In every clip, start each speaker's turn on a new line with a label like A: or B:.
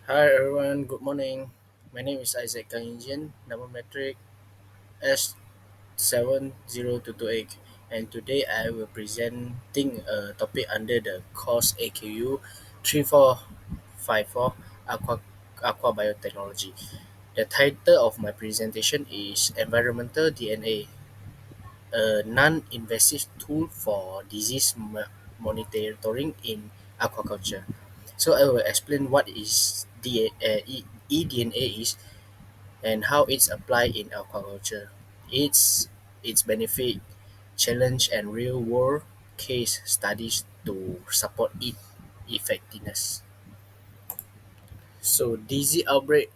A: Hi everyone, good morning. My name is Isaac KANG, number metric S702228, and today I will presenting a topic under the course AQU 3454 Aqua Biotechnology. The title of my presentation is Environmental DNA, a non-invasive tool for disease monitoring in aquaculture. So I will explain what is eDNA is and how it's applied in aquaculture. Its benefit, challenge, and real-world case studies to support its effectiveness. So disease outbreak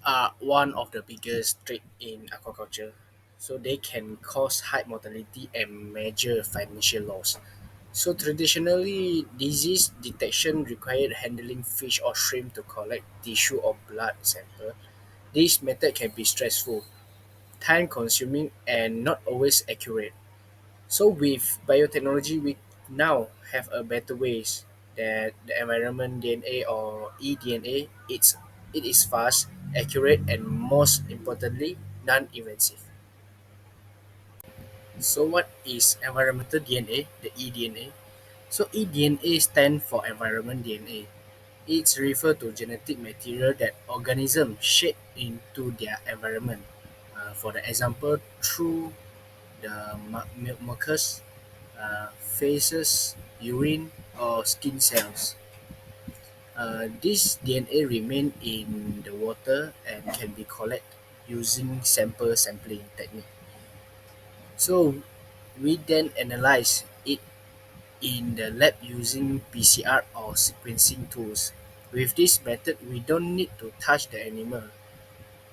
A: are one of the biggest threat in aquaculture. So they can cause high mortality and major financial loss. So traditionally, disease detection required handling fish or shrimp to collect tissue or blood sample. This method can be stressful, time-consuming, and not always accurate. So with biotechnology, we now have a better ways that the environment DNA or eDNA. It is fast, accurate, and most importantly, non-invasive. So what is environmental DNA? The eDNA. So eDNA stands for environment DNA. It's referred to genetic material that organisms shed into their environment. For the example, through the mucus, faces, urine, or skin cells. This DNA remain in the water and can be collected using sample sampling technique. So we then analyze it in the lab using PCR or sequencing tools. With this method, we don't need to touch the animal.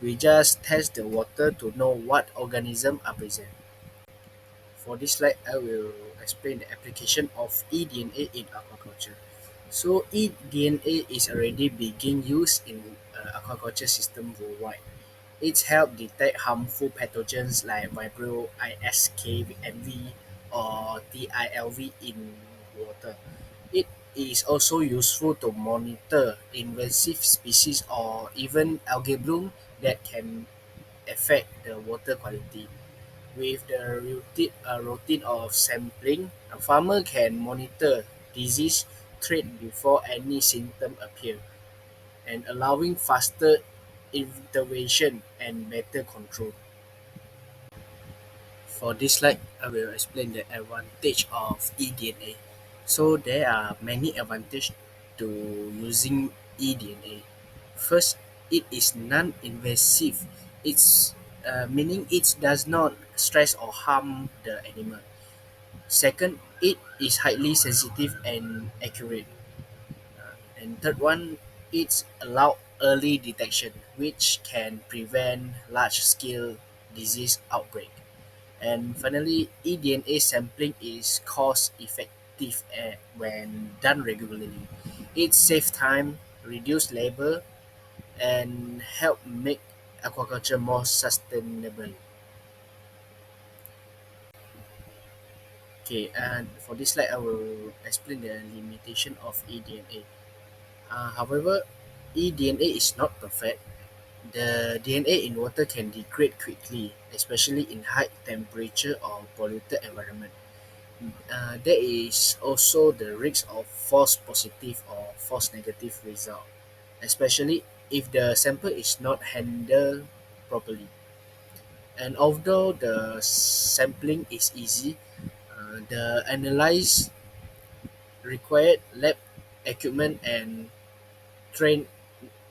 A: We just test the water to know what organisms are present. For this slide, I will explain the application of eDNA in aquaculture. So eDNA is already being used in aquaculture system worldwide. It helps detect harmful pathogens like Vibrio ISSAC or TILV in water. It is also useful to monitor invasive species or even algae bloom that can affect the water quality. With the routine of sampling, a farmer can monitor disease threat before any symptom appear and allowing faster intervention and better control. For this slide, I will explain the advantage of eDNA. So there are many advantages to using eDNA. First, it is non-invasive. It's meaning it does not stress or harm the animal. Second, it is highly sensitive and accurate. And third one, it's allow early detection, which can prevent large-scale disease outbreak. And finally, eDNA sampling is cost-effective when done regularly. It saves time, reduce labor, and help make aquaculture more sustainable. Okay, and for this slide, I will explain the limitation of eDNA. However, eDNA is not perfect. The DNA in water can degrade quickly, especially in high temperature or polluted environment. There is also the risk of false positive or false negative result, especially if the sample is not handled properly. And although the sampling is easy, the analyze required lab equipment and train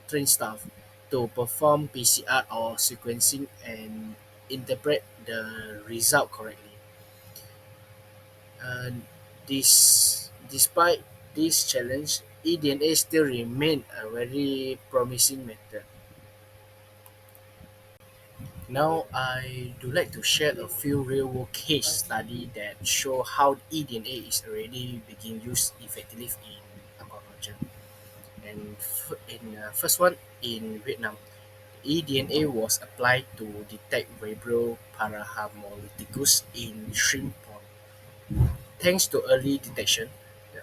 A: train staff to perform PCR or sequencing and interpret the result correctly. Despite this challenge, eDNA still remain a very promising method. Now, I do like to share a few real-world case study that show how eDNA is already being used effectively in aquaculture. And first one in Vietnam, eDNA was applied to detect Vibrio parahaemolyticus in shrimp pond. Thanks to early detection,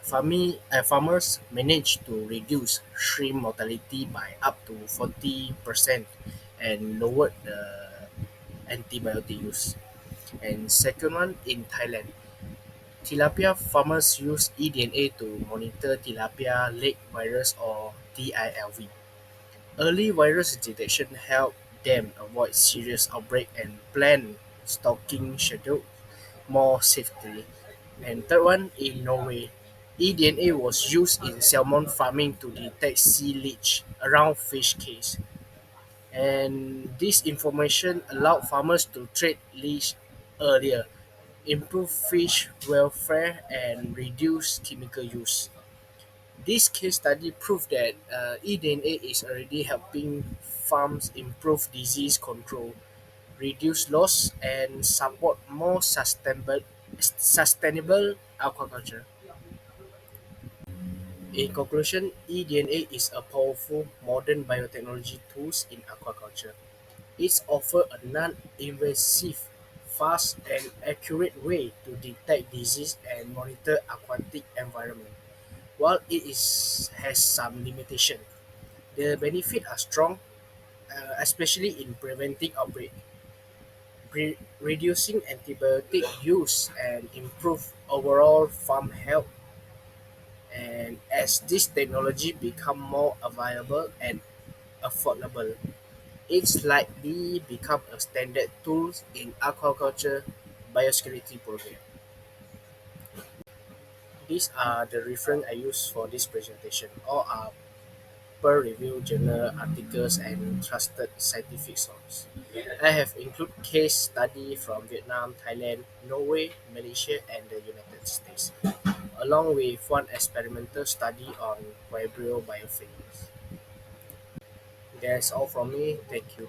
A: farmers managed to reduce shrimp mortality by up to 40% and lowered the antibiotic use. And second one in Thailand, tilapia farmers use eDNA to monitor tilapia lake virus or TILV. Early virus detection helped them avoid serious outbreak and plan stocking schedule more safely. And third one in Norway, eDNA was used in salmon farming to detect sea leech around fish cage. And this information allowed farmers to treat leech earlier, improve fish welfare, and reduce chemical use. This case study proved that eDNA is already helping farms improve disease control, reduce loss, and support more sustainable aquaculture. In conclusion, eDNA is a powerful modern biotechnology tool in aquaculture. It offers a non-invasive, fast, and accurate way to detect disease and monitor aquatic environment. While has some limitation, the benefits are strong, especially in preventing outbreak, reducing antibiotic use, and improve overall farm health. And as this technology become more available and affordable, it's likely become a standard tool in aquaculture biosecurity program. These are the reference I use for this presentation. All are peer-reviewed journal articles and trusted scientific sources. I have included case study from Vietnam, Thailand, Norway, Malaysia, and the United States, along with one experimental study on Vibrio biofilms. That's all from me. Thank you.